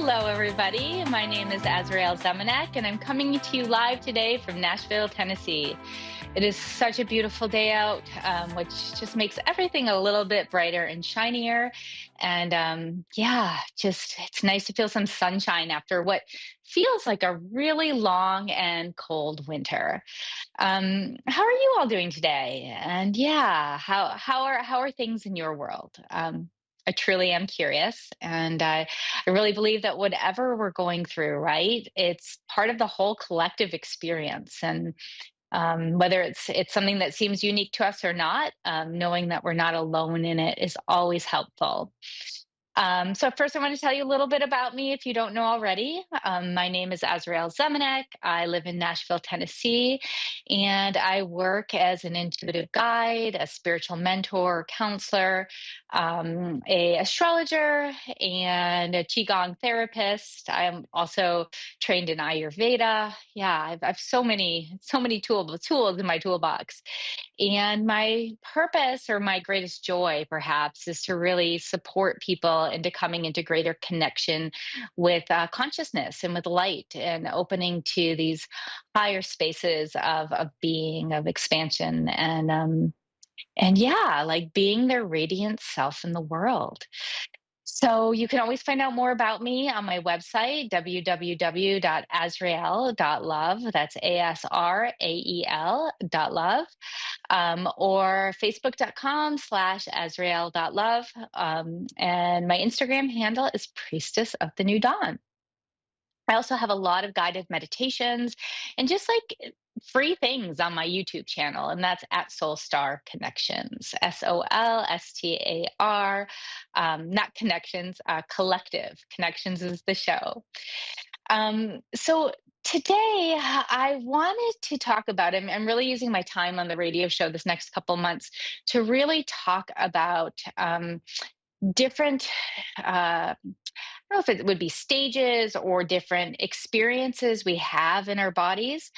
Hello, everybody. My name is Asrael Zemenick, and I'm coming to you live today from Nashville, Tennessee. It is such a beautiful day out, which just makes everything a little bit brighter and shinier. And yeah, just it's nice to feel some sunshine after what feels like a really long and cold winter. How are you all doing today? And yeah, how are things in your world? I truly am curious, and I really believe that whatever we're going through, right, it's part of the whole collective experience, and whether it's something that seems unique to us or not, knowing that we're not alone in it is always helpful. So first, I want to tell you a little bit about me if you don't know already. My name is Asrael Zemenick. I live in Nashville, Tennessee, and I work as an intuitive guide, a spiritual mentor, counselor, a astrologer, and a qigong therapist. I am also trained in Ayurveda. Yeah, I've so many tools in my toolbox. And my purpose or my greatest joy, perhaps, is to really support people into coming into greater connection with consciousness and with light and opening to these higher spaces of being, of expansion, and yeah, like being their radiant self in the world. So you can always find out more about me on my website, www.asrael.love. That's ASRAEL.love. Or facebook.com/Asrael.love. And my Instagram handle is Priestess of the New Dawn. I also have a lot of guided meditations and just like free things on my YouTube channel, and that's at Soulstar Connections, Solstar, not connections, collective. Connections is the show. So today I wanted to talk about, I'm really using my time on the radio show this next couple months to really talk about different don't know if it would be stages or different experiences we have in our bodies,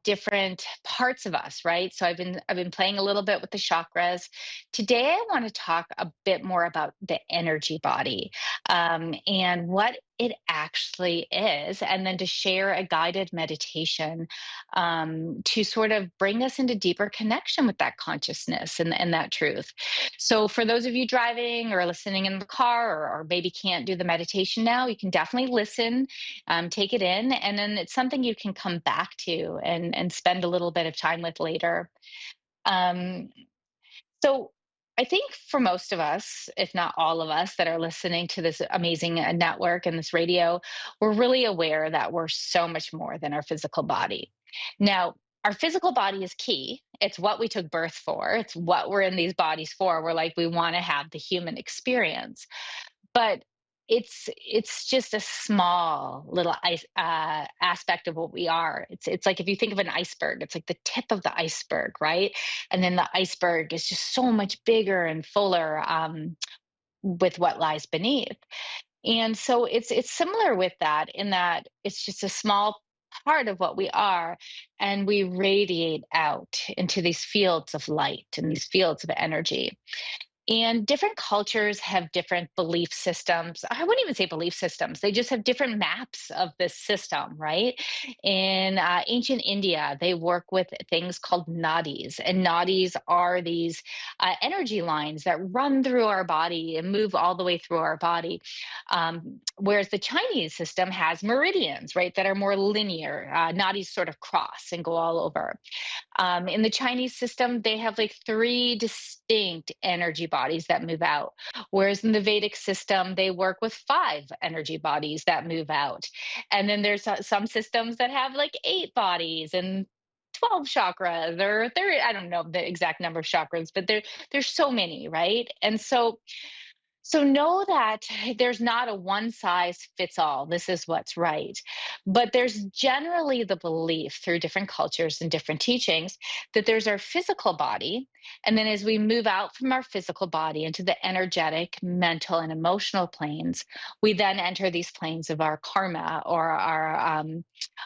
different parts of us, right? So I've been playing a little bit with the chakras. Today, I want to talk a bit more about the energy body, and what it actually is, and then to share a guided meditation to sort of bring us into deeper connection with that consciousness and that truth. So, for those of you driving or listening in the car, or maybe can't do the meditation now, you can definitely listen, take it in, and then it's something you can come back to and spend a little bit of time with later. Um, so, I think for most of us, if not all of us that are listening to this amazing network and this radio, we're really aware that we're so much more than our physical body. Now, our physical body is key. It's what we took birth for. It's what we're in these bodies for. We're like, we want to have the human experience. But it's just a small little aspect of what we are. It's like if you think of an iceberg, it's like the tip of the iceberg, right? And then the iceberg is just so much bigger and fuller, with what lies beneath. And so it's similar with that, in that it's just a small part of what we are, and we radiate out into these fields of light and these fields of energy. And different cultures have different belief systems. I wouldn't even say belief systems, they just have different maps of this system, right? In ancient India, they work with things called nadis. And nadis are these energy lines that run through our body and move all the way through our body. Whereas the Chinese system has meridians, right, that are more linear. Nadis sort of cross and go all over. In the Chinese system, they have like three distinct energy bodies that move out. Whereas in the Vedic system, they work with five energy bodies that move out. And then there's some systems that have like eight bodies and 12 chakras, or there, I don't know the exact number of chakras, but there's so many, right? And so know that there's not a one size fits all. This is what's right. But there's generally the belief through different cultures and different teachings that there's our physical body. And then as we move out from our physical body into the energetic, mental, and emotional planes, we then enter these planes of our karma, or our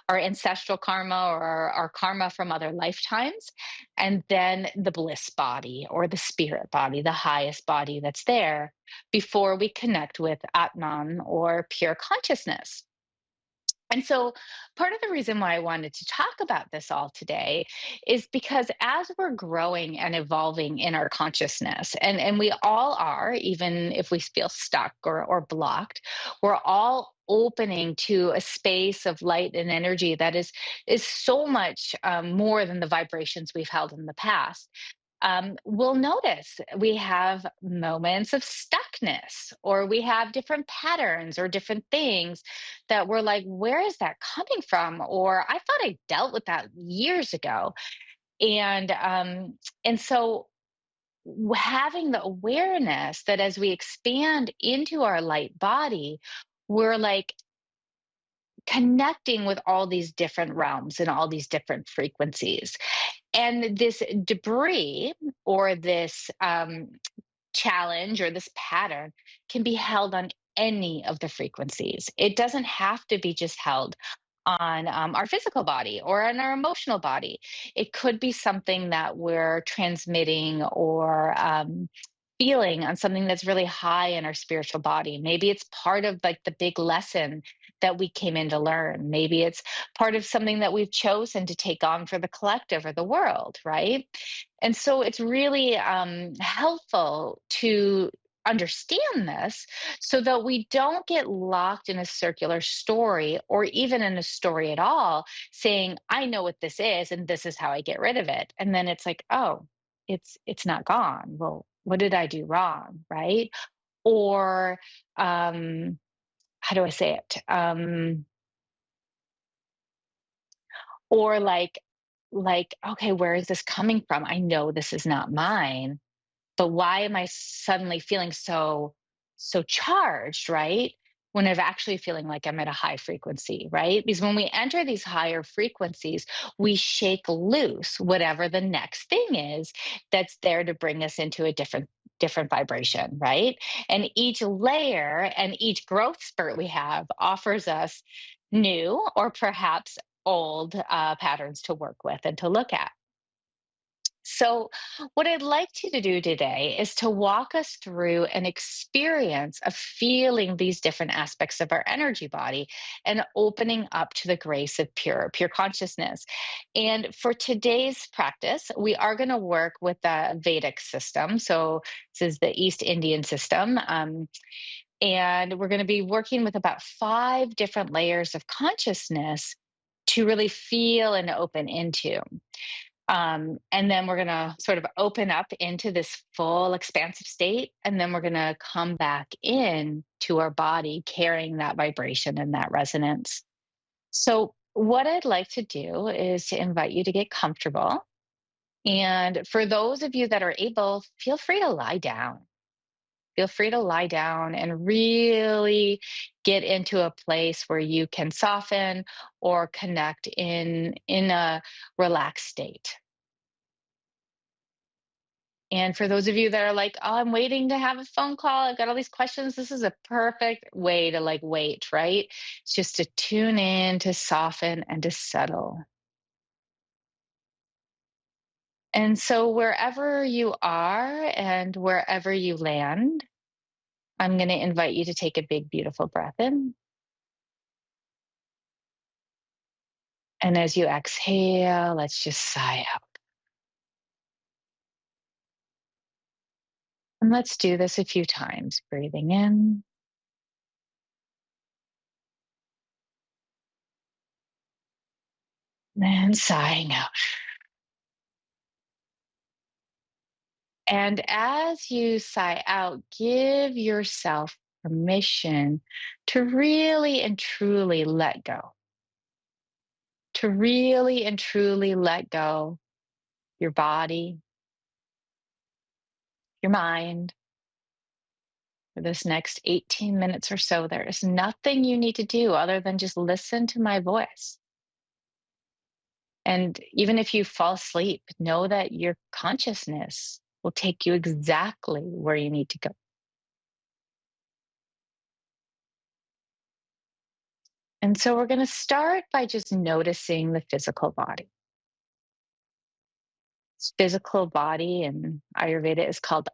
ancestral karma, or our karma from other lifetimes. And then the bliss body, or the spirit body, the highest body that's there. before we connect with Atman or pure consciousness. And so, part of the reason why I wanted to talk about this all today is because as we're growing and evolving in our consciousness, and we all are, even if we feel stuck or blocked, we're all opening to a space of light and energy that is so much more than the vibrations we've held in the past. We'll notice we have moments of stuckness, or we have different patterns or different things that we're like, where is that coming from? Or I thought I dealt with that years ago. And so having the awareness that as we expand into our light body, we're like connecting with all these different realms and all these different frequencies. And this debris, or this challenge, or this pattern, can be held on any of the frequencies. It doesn't have to be just held on our physical body or on our emotional body. It could be something that we're transmitting or feeling on something that's really high in our spiritual body. Maybe it's part of like the big lesson that we came in to learn. Maybe it's part of something that we've chosen to take on for the collective or the world, right? And so it's really helpful to understand this so that we don't get locked in a circular story, or even in a story at all, saying, I know what this is and this is how I get rid of it. And then it's like, oh, it's not gone. Well, what did I do wrong? Right? Or how do I say it? Or like, okay, where is this coming from? I know this is not mine, but why am I suddenly feeling so charged, right? When I'm actually feeling like I'm at a high frequency, right? Because when we enter these higher frequencies, we shake loose whatever the next thing is that's there to bring us into a different vibration, right? And each layer and each growth spurt we have offers us new, or perhaps old, patterns to work with and to look at. So, what I'd like you to do today is to walk us through an experience of feeling these different aspects of our energy body and opening up to the grace of pure consciousness. And for today's practice, we are going to work with the Vedic system. So, this is the East Indian system. And we're going to be working with about 5 different layers of consciousness to really feel and open into. And then we're going to sort of open up into this full expansive state. And then we're going to come back in to our body carrying that vibration and that resonance. So, what I'd like to do is to invite you to get comfortable. And for those of you that are able, feel free to lie down. Feel free to lie down and really get into a place where you can soften or connect in a relaxed state. And for those of you that are like, oh, I'm waiting to have a phone call, I've got all these questions, this is a perfect way to like wait, right? It's just to tune in, to soften, and to settle. And so, wherever you are and wherever you land, I'm going to invite you to take a big, beautiful breath in. And as you exhale, let's just sigh out. And let's do this a few times, breathing in and sighing out. And as you sigh out, give yourself permission to really and truly let go, to really and truly let go your body, your mind. For this next 18 minutes or so, there is nothing you need to do other than just listen to my voice. And even if you fall asleep, know that your consciousness will take you exactly where you need to go. And so we're going to start by just noticing the physical body. This physical body in Ayurveda is called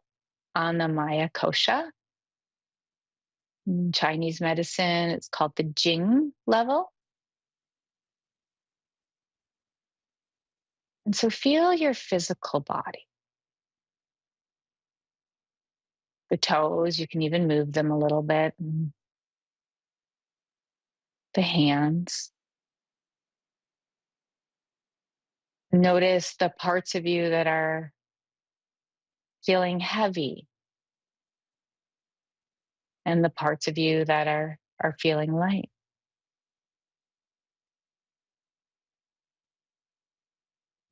Annamaya Kosha. In Chinese medicine, it's called the Jing level. And so feel your physical body. The toes, you can even move them a little bit. The hands. Notice the parts of you that are feeling heavy and the parts of you that are feeling light.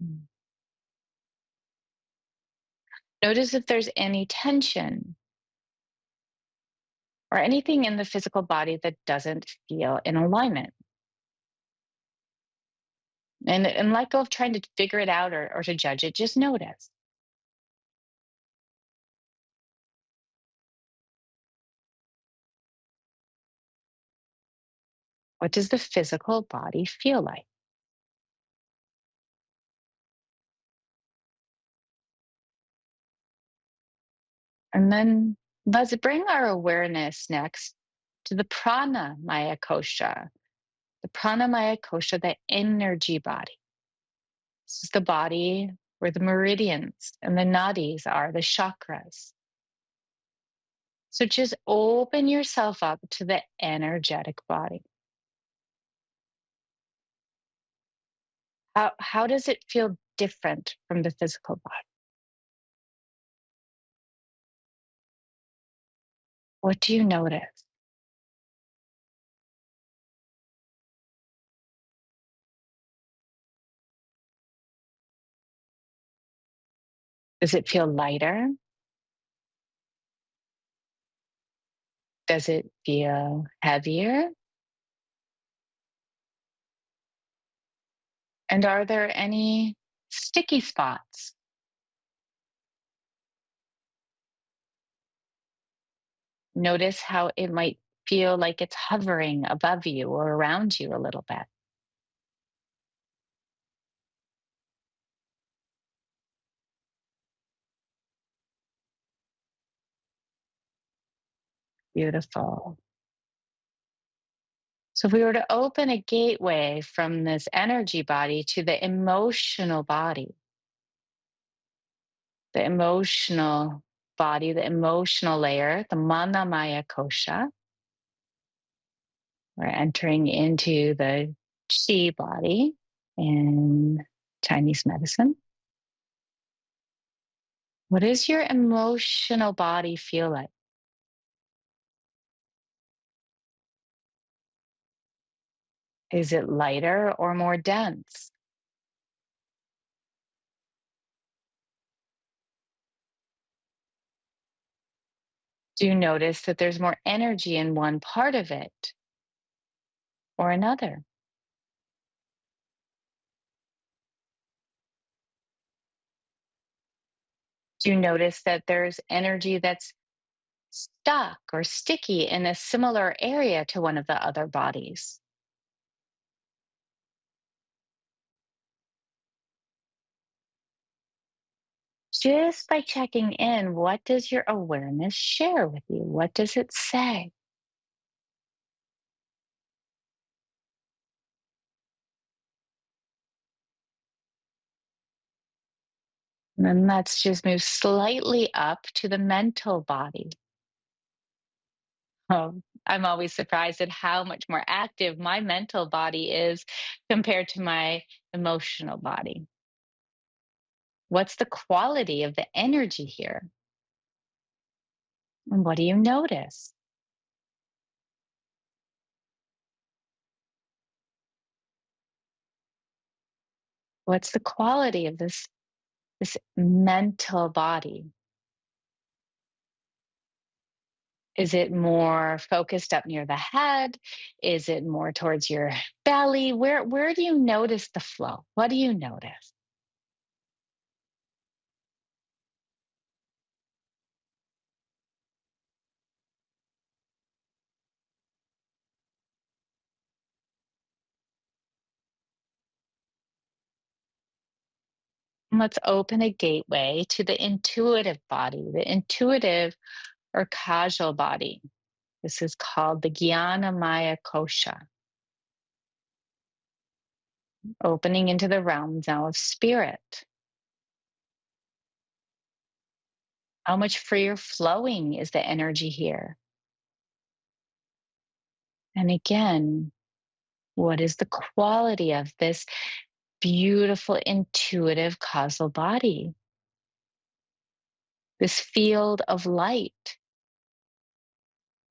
Mm. Notice if there's any tension or anything in the physical body that doesn't feel in alignment. And let go of trying to figure it out or to judge it. Just notice. What does the physical body feel like? And then let's bring our awareness next to the prana maya kosha. The prana maya kosha, the energy body. This is the body where the meridians and the nadis are, the chakras. So just open yourself up to the energetic body. How does it feel different from the physical body? What do you notice? Does it feel lighter? Does it feel heavier? And are there any sticky spots? Notice how it might feel like it's hovering above you or around you a little bit. Beautiful. So, if we were to open a gateway from this energy body to the emotional body, the emotional body, the emotional layer, the mana maya kosha, we're entering into the chi body in Chinese medicine. What does your emotional body feel like? Is it lighter or more dense? Do you notice that there's more energy in one part of it or another? Do you notice that there's energy that's stuck or sticky in a similar area to one of the other bodies? Just by checking in, what does your awareness share with you? What does it say? And then let's just move slightly up to the mental body. Oh, I'm always surprised at how much more active my mental body is compared to my emotional body. What's the quality of the energy here? And what do you notice? What's the quality of this mental body? Is it more focused up near the head? Is it more towards your belly? Where do you notice the flow? What do you notice? And let's open a gateway to the intuitive body, the intuitive or causal body. This is called the Jnana Maya Kosha, opening into the realms now of spirit. How much freer flowing is the energy here? And again, what is the quality of this beautiful, intuitive causal body? This field of light,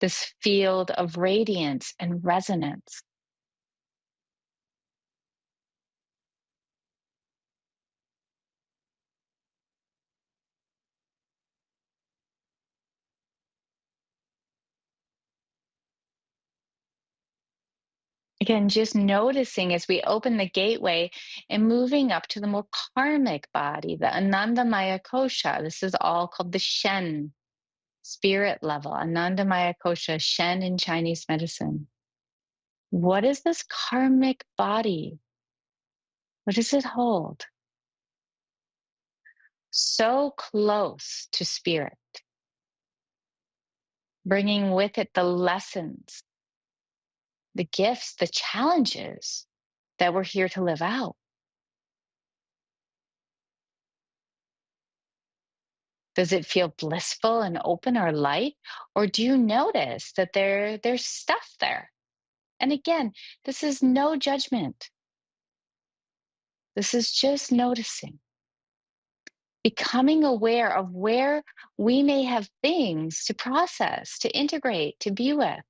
this field of radiance and resonance. Again, just noticing as we open the gateway and moving up to the more karmic body, the Anandamaya Kosha. This is all called the Shen spirit level, Anandamaya Kosha, Shen in Chinese medicine. What is this karmic body? What does it hold? So close to spirit, bringing with it the lessons, the gifts, the challenges that we're here to live out. Does it feel blissful and open or light? Or do you notice that there's stuff there? And again, this is no judgment. This is just noticing, becoming aware of where we may have things to process, to integrate, to be with.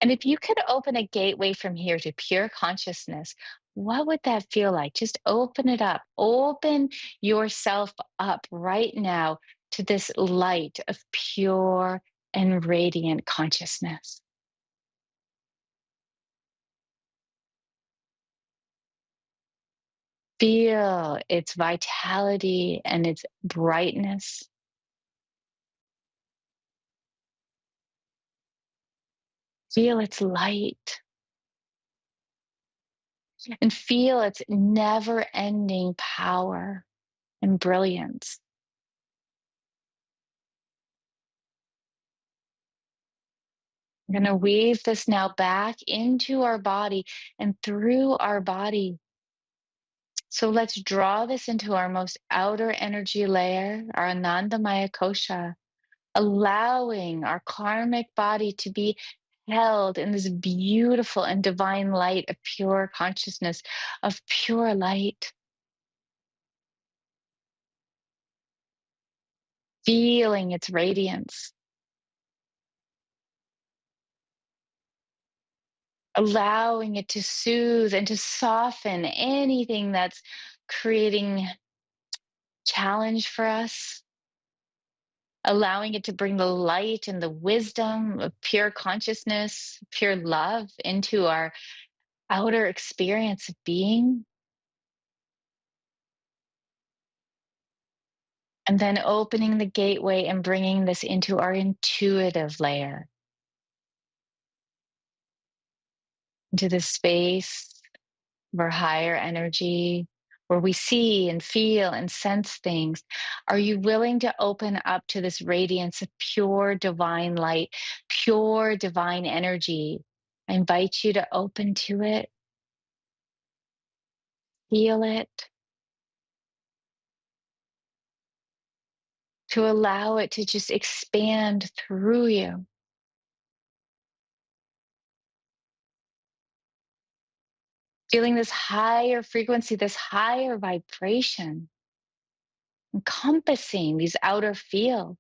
And if you could open a gateway from here to pure consciousness, what would that feel like? Just open it up. Open yourself up right now to this light of pure and radiant consciousness. Feel its vitality and its brightness. Feel its light and feel its never ending power and brilliance. We're going to weave this now back into our body and through our body. So let's draw this into our most outer energy layer, our Anandamaya Kosha, allowing our karmic body to be held in this beautiful and divine light of pure consciousness, of pure light. Feeling its radiance, allowing it to soothe and to soften anything that's creating challenge for us, allowing it to bring the light and the wisdom of pure consciousness, pure love into our outer experience of being. And then opening the gateway and bringing this into our intuitive layer, into the space of our higher energy, where we see and feel and sense things. Are you willing to open up to this radiance of pure divine light, pure divine energy? I invite you to open to it, feel it, to allow it to just expand through you. Feeling this higher frequency, this higher vibration, encompassing these outer fields.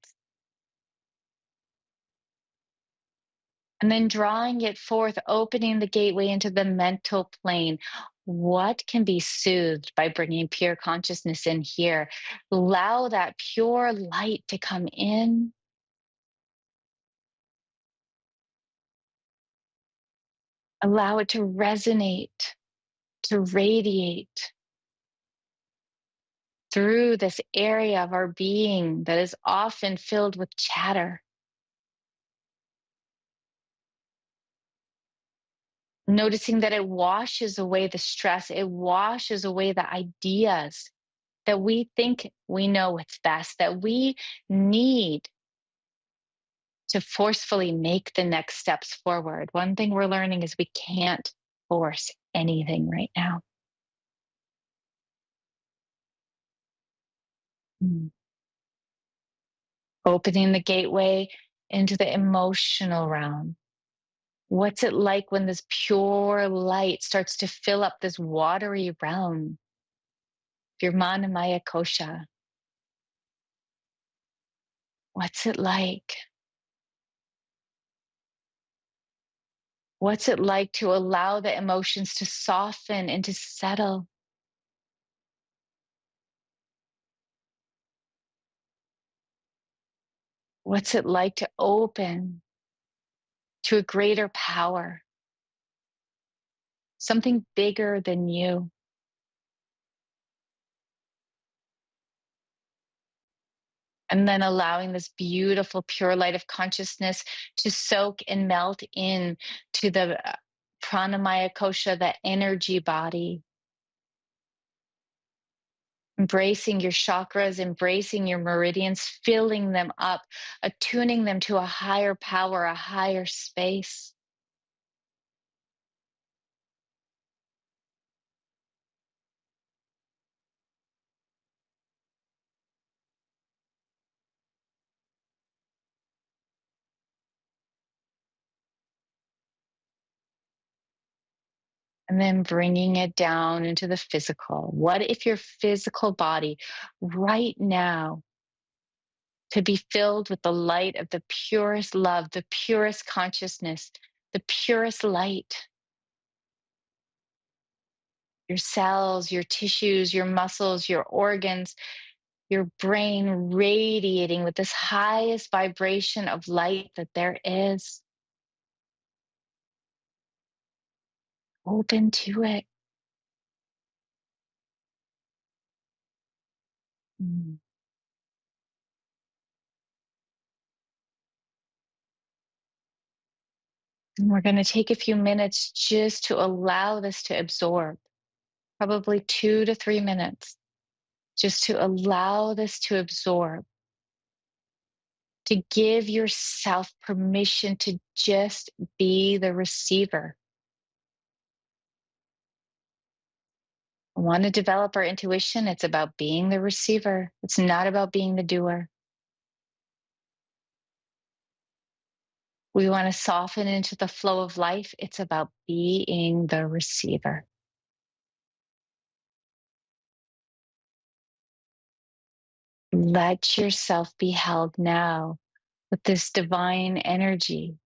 And then drawing it forth, opening the gateway into the mental plane. What can be soothed by bringing pure consciousness in here? Allow that pure light to come in. Allow it to resonate, to radiate through this area of our being that is often filled with chatter. Noticing that it washes away the stress, it washes away the ideas that we think we know what's best, that we need to forcefully make the next steps forward. One thing we're learning is we can't force anything right now. Mm. Opening the gateway into the emotional realm. What's it like when this pure light starts to fill up this watery realm? Your Manamaya Kosha. What's it like? What's it like to allow the emotions to soften and to settle? What's it like to open to a greater power, something bigger than you? And then allowing this beautiful, pure light of consciousness to soak and melt in to the pranamaya kosha, the energy body, embracing your chakras, embracing your meridians, filling them up, attuning them to a higher power, a higher space. And then bringing it down into the physical. What if your physical body right now could be filled with the light of the purest love, the purest consciousness, the purest light? Your cells, your tissues, your muscles, your organs, your brain radiating with this highest vibration of light that there is. Open to it. Mm. And we're going to take a few minutes just to allow this to absorb, probably 2 to 3 minutes, just to allow this to absorb, to give yourself permission to just be the receiver. I want to develop our intuition. It's about being the receiver. It's not about being the doer. We want to soften into the flow of life. It's about being the receiver. Let yourself be held now with this divine energy.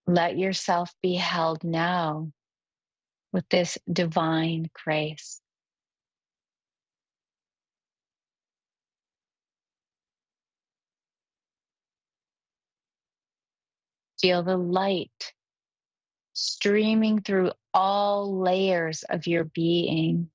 Let yourself be held now with this divine grace. Feel the light streaming through all layers of your being.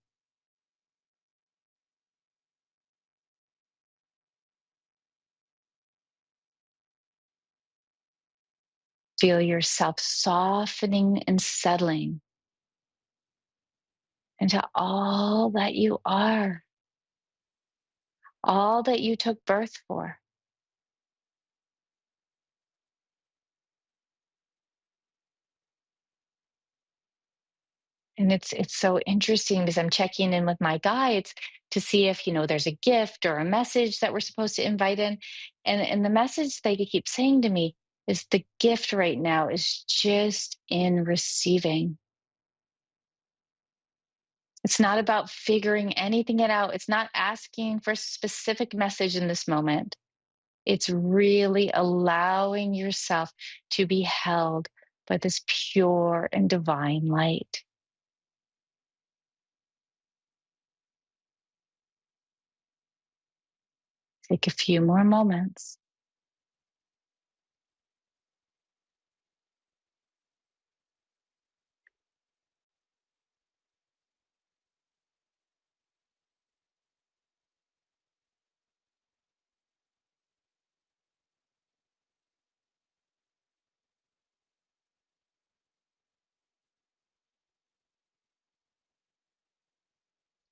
Feel yourself softening and settling into all that you are, all that you took birth for. And it's so interesting because I'm checking in with my guides to see if there's a gift or a message that we're supposed to invite in. And the message they keep saying to me is the gift right now is just in receiving. It's not about figuring anything it out. It's not asking for a specific message in this moment. It's really allowing yourself to be held by this pure and divine light. Take a few more moments.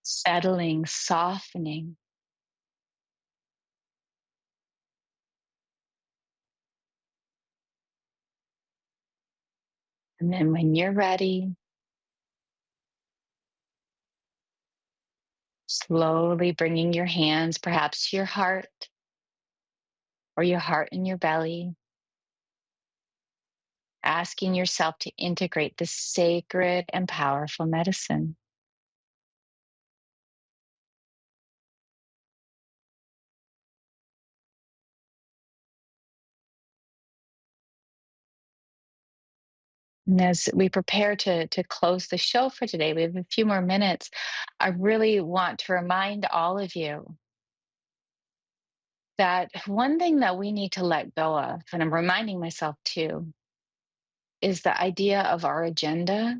settling, softening. And then when you're ready, slowly bringing your hands perhaps to your heart or your heart in your belly, asking yourself to integrate this sacred and powerful medicine. And as we prepare to close the show for today, we have a few more minutes. I really want to remind all of you that one thing that we need to let go of, and I'm reminding myself too, is the idea of our agenda,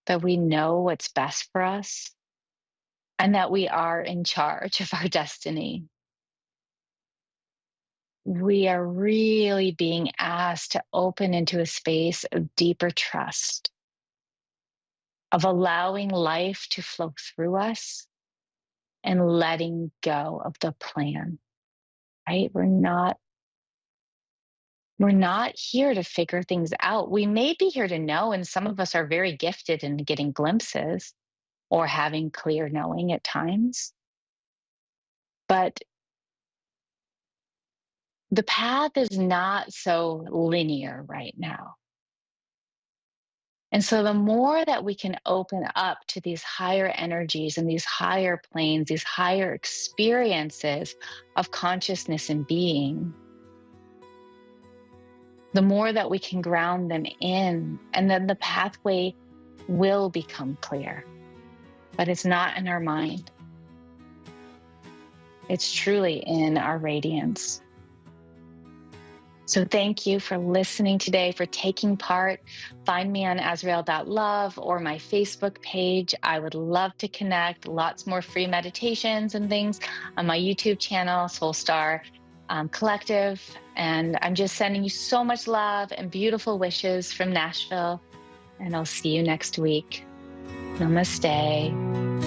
that we know what's best for us, and that we are in charge of our destiny. We are really being asked to open into a space of deeper trust, of allowing life to flow through us and letting go of the plan, right? We're not here to figure things out. We may be here to know, and some of us are very gifted in getting glimpses or having clear knowing at times. But the path is not so linear right now. And so the more that we can open up to these higher energies and these higher planes, these higher experiences of consciousness and being, the more that we can ground them in, and then the pathway will become clear. But it's not in our mind. It's truly in our radiance. So thank you for listening today, for taking part. Find me on asrael.love or my Facebook page. I would love to connect. Lots more free meditations and things on my YouTube channel, Soulstar Collective. And I'm just sending you so much love and beautiful wishes from Nashville. And I'll see you next week. Namaste.